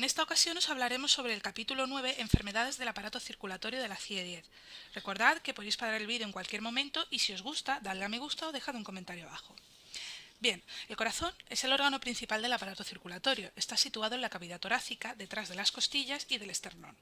En esta ocasión os hablaremos sobre el capítulo 9, enfermedades del aparato circulatorio de la CIE 10. Recordad que podéis parar el vídeo en cualquier momento y si os gusta, dadle a me gusta o dejad un comentario abajo. Bien, el corazón es el órgano principal del aparato circulatorio. Está situado en la cavidad torácica, detrás de las costillas y del esternón.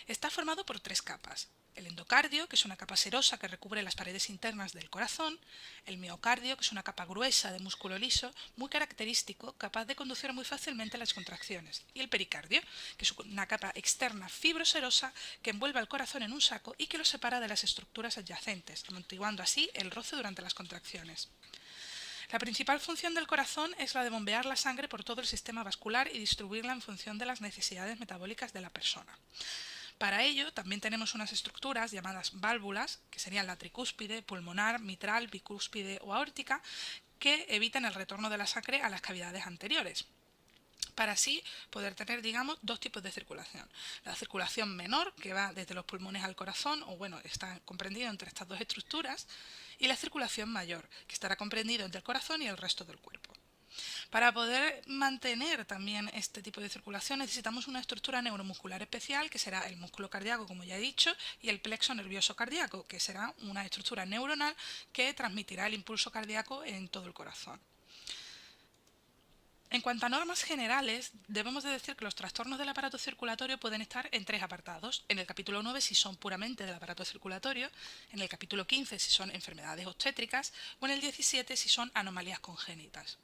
Está formado por tres capas. El endocardio, que es una capa serosa que recubre las paredes internas del corazón, el miocardio, que es una capa gruesa de músculo liso, muy característico, capaz de conducir muy fácilmente las contracciones, y el pericardio, que es una capa externa fibroserosa que envuelve al corazón en un saco y que lo separa de las estructuras adyacentes, amortiguando así el roce durante las contracciones. La principal función del corazón es la de bombear la sangre por todo el sistema vascular y distribuirla en función de las necesidades metabólicas de la persona. Para ello también tenemos unas estructuras llamadas válvulas, que serían la tricúspide, pulmonar, mitral, bicúspide o aórtica, que evitan el retorno de la sangre a las cavidades anteriores, para así poder tener, digamos, dos tipos de circulación. La circulación menor, que va desde los pulmones al corazón, o bueno, está comprendido entre estas dos estructuras, y la circulación mayor, que estará comprendido entre el corazón y el resto del cuerpo. Para poder mantener también este tipo de circulación necesitamos una estructura neuromuscular especial, que será el músculo cardíaco, como ya he dicho, y el plexo nervioso cardíaco, que será una estructura neuronal que transmitirá el impulso cardíaco en todo el corazón. En cuanto a normas generales, debemos de decir que los trastornos del aparato circulatorio pueden estar en tres apartados. En el capítulo 9 si son puramente del aparato circulatorio, en el capítulo 15 si son enfermedades obstétricas o en el 17 si son anomalías congénitas.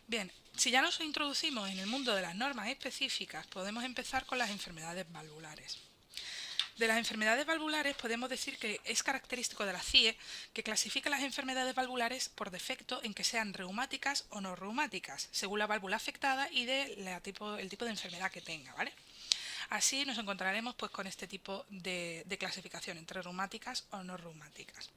Bien, si ya nos introducimos en el mundo de las normas específicas, podemos empezar con las enfermedades valvulares. De las enfermedades valvulares podemos decir que es característico de la CIE que clasifica las enfermedades valvulares por defecto en que sean reumáticas o no reumáticas, según la válvula afectada y el tipo de enfermedad que tenga, ¿vale? Así nos encontraremos pues con este tipo de clasificación entre reumáticas o no reumáticas.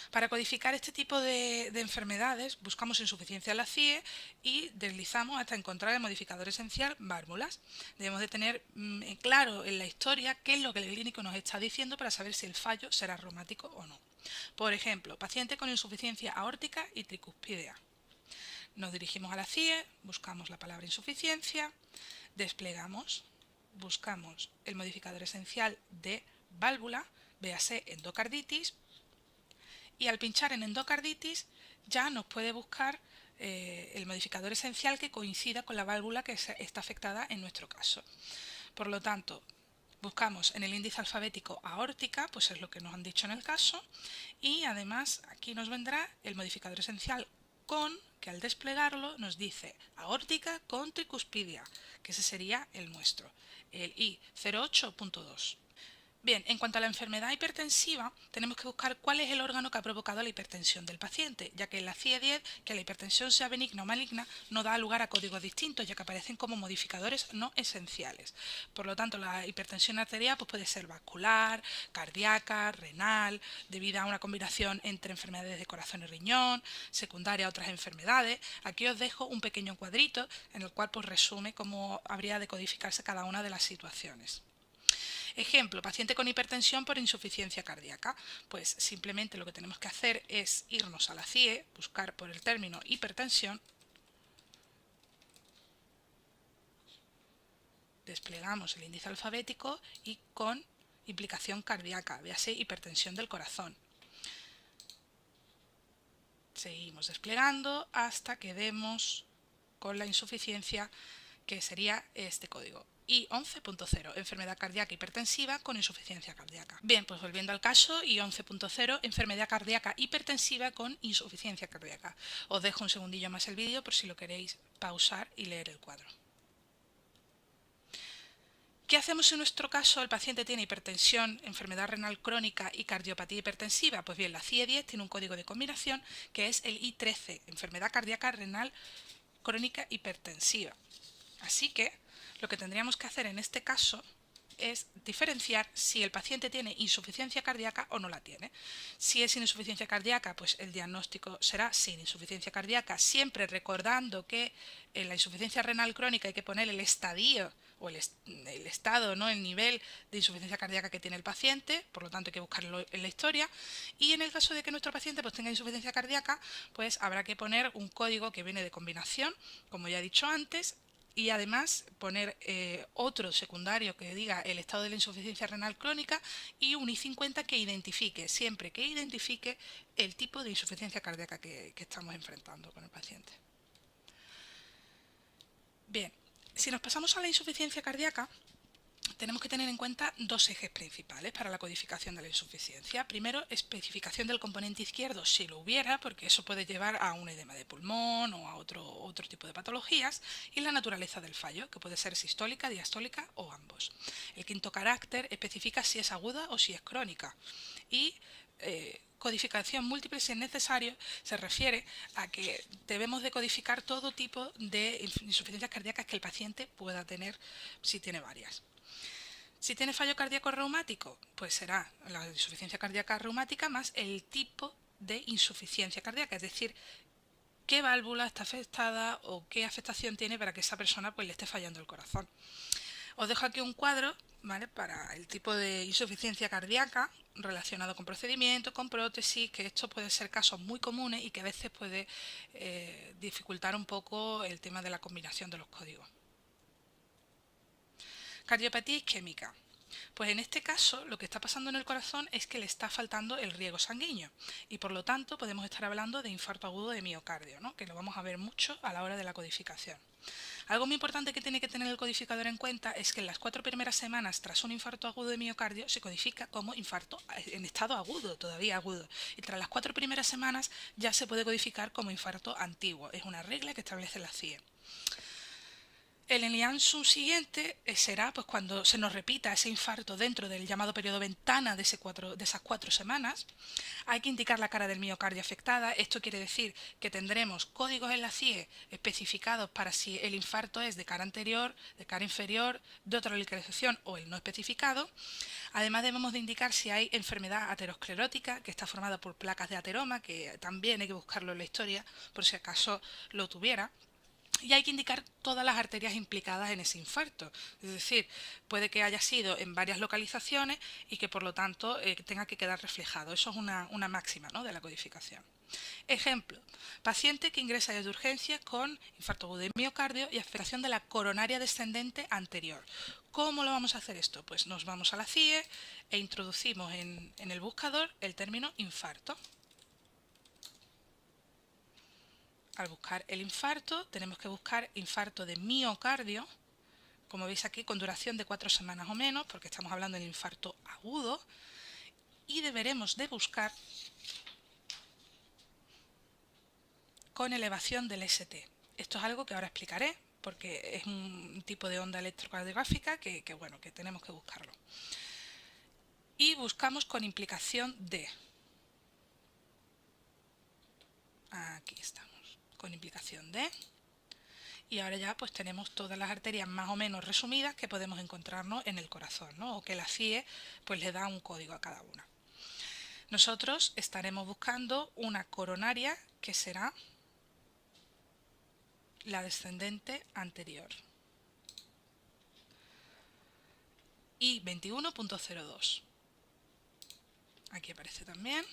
Para codificar este tipo de enfermedades buscamos insuficiencia en la CIE y deslizamos hasta encontrar el modificador esencial válvulas. Debemos de tener claro en la historia qué es lo que el clínico nos está diciendo para saber si el fallo será reumático o no. Por ejemplo, paciente con insuficiencia aórtica y tricuspidea. Nos dirigimos a la CIE, buscamos la palabra insuficiencia, desplegamos, buscamos el modificador esencial de válvula, véase endocarditis, y al pinchar en endocarditis ya nos puede buscar el modificador esencial que coincida con la válvula que está afectada en nuestro caso. Por lo tanto, buscamos en el índice alfabético aórtica, pues es lo que nos han dicho en el caso, y además aquí nos vendrá el modificador esencial con, que al desplegarlo nos dice aórtica con tricuspidia, que ese sería el nuestro, el I08.2. Bien, en cuanto a la enfermedad hipertensiva, tenemos que buscar cuál es el órgano que ha provocado la hipertensión del paciente, ya que en la CIE 10, que la hipertensión sea benigna o maligna, no da lugar a códigos distintos, ya que aparecen como modificadores no esenciales. Por lo tanto, la hipertensión arterial pues, puede ser vascular, cardíaca, renal, debido a una combinación entre enfermedades de corazón y riñón, secundaria a otras enfermedades. Aquí os dejo un pequeño cuadrito en el cual pues, resume cómo habría de codificarse cada una de las situaciones. Ejemplo, paciente con hipertensión por insuficiencia cardíaca. Pues simplemente lo que tenemos que hacer es irnos a la CIE, buscar por el término hipertensión, desplegamos el índice alfabético y con implicación cardíaca, véase hipertensión del corazón. Seguimos desplegando hasta que demos con la insuficiencia, que sería este código. I11.0, enfermedad cardíaca hipertensiva con insuficiencia cardíaca. Bien, pues volviendo al caso, I11.0, enfermedad cardíaca hipertensiva con insuficiencia cardíaca. Os dejo un segundillo más el vídeo por si lo queréis pausar y leer el cuadro. ¿Qué hacemos si en nuestro caso el paciente tiene hipertensión, enfermedad renal crónica y cardiopatía hipertensiva? Pues bien, la CIE 10 tiene un código de combinación que es el I13, enfermedad cardíaca renal crónica hipertensiva. Así que lo que tendríamos que hacer en este caso es diferenciar si el paciente tiene insuficiencia cardíaca o no la tiene. Si es sin insuficiencia cardíaca, pues el diagnóstico será sin insuficiencia cardíaca, siempre recordando que en la insuficiencia renal crónica hay que poner el estadio o el estado, ¿no? El nivel de insuficiencia cardíaca que tiene el paciente, por lo tanto hay que buscarlo en la historia. Y en el caso de que nuestro paciente pues, tenga insuficiencia cardíaca, pues habrá que poner un código que viene de combinación, como ya he dicho antes, y además poner otro secundario que diga el estado de la insuficiencia renal crónica y un I50 que identifique, siempre que identifique el tipo de insuficiencia cardíaca que estamos enfrentando con el paciente. Bien, si nos pasamos a la insuficiencia cardíaca, tenemos que tener en cuenta dos ejes principales para la codificación de la insuficiencia. Primero, especificación del componente izquierdo si lo hubiera, porque eso puede llevar a un edema de pulmón o a otro tipo de patologías, y la naturaleza del fallo, que puede ser sistólica, diastólica o ambos. El quinto carácter especifica si es aguda o si es crónica. Y codificación múltiple, si es necesario, se refiere a que debemos de codificar todo tipo de insuficiencias cardíacas que el paciente pueda tener si tiene varias. Si tiene fallo cardíaco reumático, pues será la insuficiencia cardíaca reumática más el tipo de insuficiencia cardíaca, es decir, qué válvula está afectada o qué afectación tiene para que esa persona pues le esté fallando el corazón. Os dejo aquí un cuadro, ¿vale?, para el tipo de insuficiencia cardíaca relacionado con procedimiento, con prótesis, que esto puede ser casos muy comunes y que a veces puede dificultar un poco el tema de la combinación de los códigos. Cardiopatía isquémica. Pues en este caso lo que está pasando en el corazón es que le está faltando el riego sanguíneo y por lo tanto podemos estar hablando de infarto agudo de miocardio, ¿no?, que lo vamos a ver mucho a la hora de la codificación. Algo muy importante que tiene que tener el codificador en cuenta es que en las 4 primeras semanas tras un infarto agudo de miocardio se codifica como infarto en estado agudo, todavía agudo, y tras las 4 primeras semanas ya se puede codificar como infarto antiguo. Es una regla que establece la CIE. El ENIAN subsiguiente será pues cuando se nos repita ese infarto dentro del llamado periodo ventana de esas 4 semanas. Hay que indicar la cara del miocardio afectada. Esto quiere decir que tendremos códigos en la CIE especificados para si el infarto es de cara anterior, de cara inferior, de otra localización o el no especificado. Además debemos de indicar si hay enfermedad aterosclerótica que está formada por placas de ateroma, que también hay que buscarlo en la historia por si acaso lo tuviera. Y hay que indicar todas las arterias implicadas en ese infarto. Es decir, puede que haya sido en varias localizaciones y que por lo tanto tenga que quedar reflejado. Eso es una máxima, ¿no?, de la codificación. Ejemplo, paciente que ingresa desde urgencias con infarto agudo de miocardio y afectación de la coronaria descendente anterior. ¿Cómo lo vamos a hacer esto? Pues nos vamos a la CIE e introducimos en el buscador el término infarto. Al buscar el infarto, tenemos que buscar infarto de miocardio, como veis aquí, con duración de 4 semanas o menos, porque estamos hablando del infarto agudo, y deberemos de buscar con elevación del ST. Esto es algo que ahora explicaré, porque es un tipo de onda electrocardiográfica que tenemos que buscarlo. Y buscamos con implicación de. Aquí estamos, con implicación de. Y ahora ya pues tenemos todas las arterias más o menos resumidas que podemos encontrarnos en el corazón, ¿no?, o que la CIE pues le da un código a cada una. Nosotros estaremos buscando una coronaria que será la descendente anterior. Y 21.02. Aquí aparece también.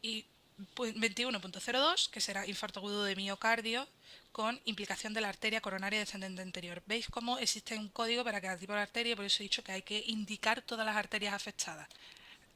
Y 21.02, que será infarto agudo de miocardio con implicación de la arteria coronaria descendente anterior. ¿Veis cómo existe un código para cada tipo de arteria? Por eso he dicho que hay que indicar todas las arterias afectadas.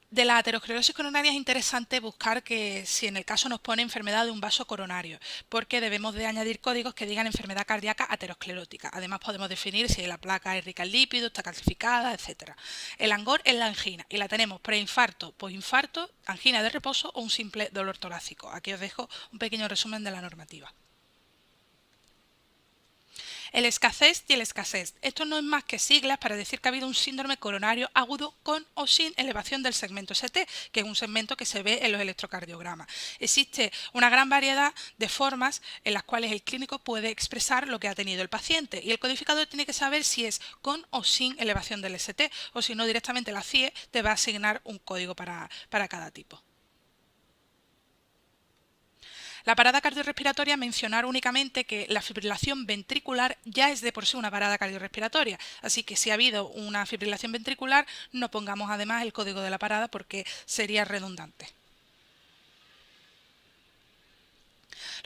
De la aterosclerosis coronaria es interesante buscar que si en el caso nos pone enfermedad de un vaso coronario, porque debemos de añadir códigos que digan enfermedad cardíaca aterosclerótica. Además podemos definir si la placa es rica en lípidos, está calcificada, etc. El ANGOR es la angina y la tenemos preinfarto, postinfarto, angina de reposo o un simple dolor torácico. Aquí os dejo un pequeño resumen de la normativa. El escasez y el escasez. Esto no es más que siglas para decir que ha habido un síndrome coronario agudo con o sin elevación del segmento ST, que es un segmento que se ve en los electrocardiogramas. Existe una gran variedad de formas en las cuales el clínico puede expresar lo que ha tenido el paciente y el codificador tiene que saber si es con o sin elevación del ST, o si no directamente la CIE te va a asignar un código para cada tipo. La parada cardiorrespiratoria, mencionar únicamente que la fibrilación ventricular ya es de por sí una parada cardiorrespiratoria, así que si ha habido una fibrilación ventricular no pongamos además el código de la parada porque sería redundante.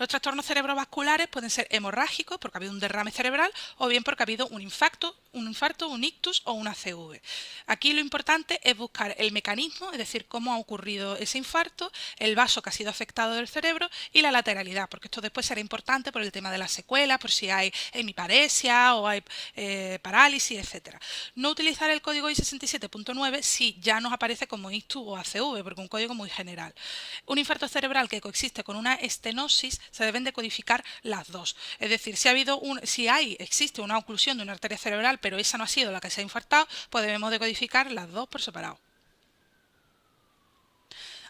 Los trastornos cerebrovasculares pueden ser hemorrágicos porque ha habido un derrame cerebral o bien porque ha habido un infarto, un ictus o una ACV. Aquí lo importante es buscar el mecanismo, es decir, cómo ha ocurrido ese infarto, el vaso que ha sido afectado del cerebro y la lateralidad, porque esto después será importante por el tema de las secuelas, por si hay hemiparesia o hay parálisis, etc. No utilizar el código I67.9 si ya nos aparece como ictus o ACV, porque es un código muy general. Un infarto cerebral que coexiste con una estenosis se deben de codificar las dos. Es decir, si existe una oclusión de una arteria cerebral, pero esa no ha sido la que se ha infartado, pues debemos de codificar las dos por separado.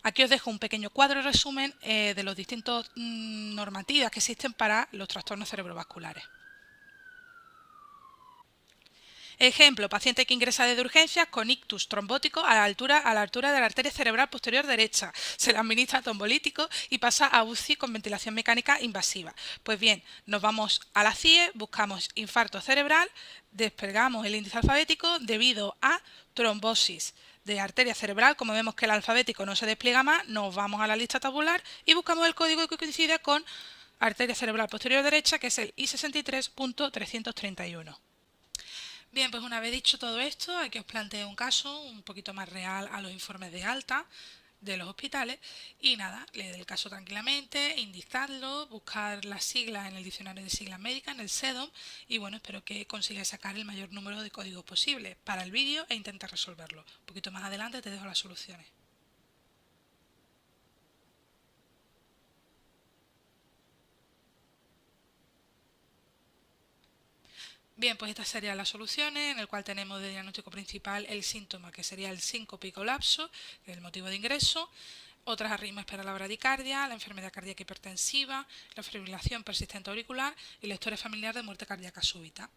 Aquí os dejo un pequeño cuadro resumen de los distintos normativas que existen para los trastornos cerebrovasculares. Ejemplo, paciente que ingresa desde urgencias con ictus trombótico a la altura de la arteria cerebral posterior derecha. Se le administra trombolítico y pasa a UCI con ventilación mecánica invasiva. Pues bien, nos vamos a la CIE, buscamos infarto cerebral, desplegamos el índice alfabético debido a trombosis de arteria cerebral. Como vemos que el alfabético no se despliega más, nos vamos a la lista tabular y buscamos el código que coincide con arteria cerebral posterior derecha, que es el I63.331. Bien, pues una vez dicho todo esto, hay que os plantee un caso un poquito más real a los informes de alta de los hospitales y nada, leed el caso tranquilamente, indicadlo, buscar las siglas en el diccionario de siglas médicas, en el SEDOM, y bueno, espero que consigáis sacar el mayor número de códigos posible para el vídeo e intentar resolverlo. Un poquito más adelante te dejo las soluciones. Bien, pues estas serían las soluciones, en el cual tenemos de diagnóstico principal el síntoma, que sería el síncope y colapso, que es el motivo de ingreso, otras arritmias para la bradicardia, la enfermedad cardíaca hipertensiva, la fibrilación persistente auricular y la historia familiar de muerte cardíaca súbita.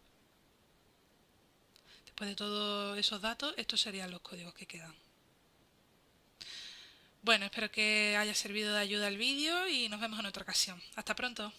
Después de todos esos datos, estos serían los códigos que quedan. Bueno, espero que haya servido de ayuda el vídeo y nos vemos en otra ocasión. Hasta pronto.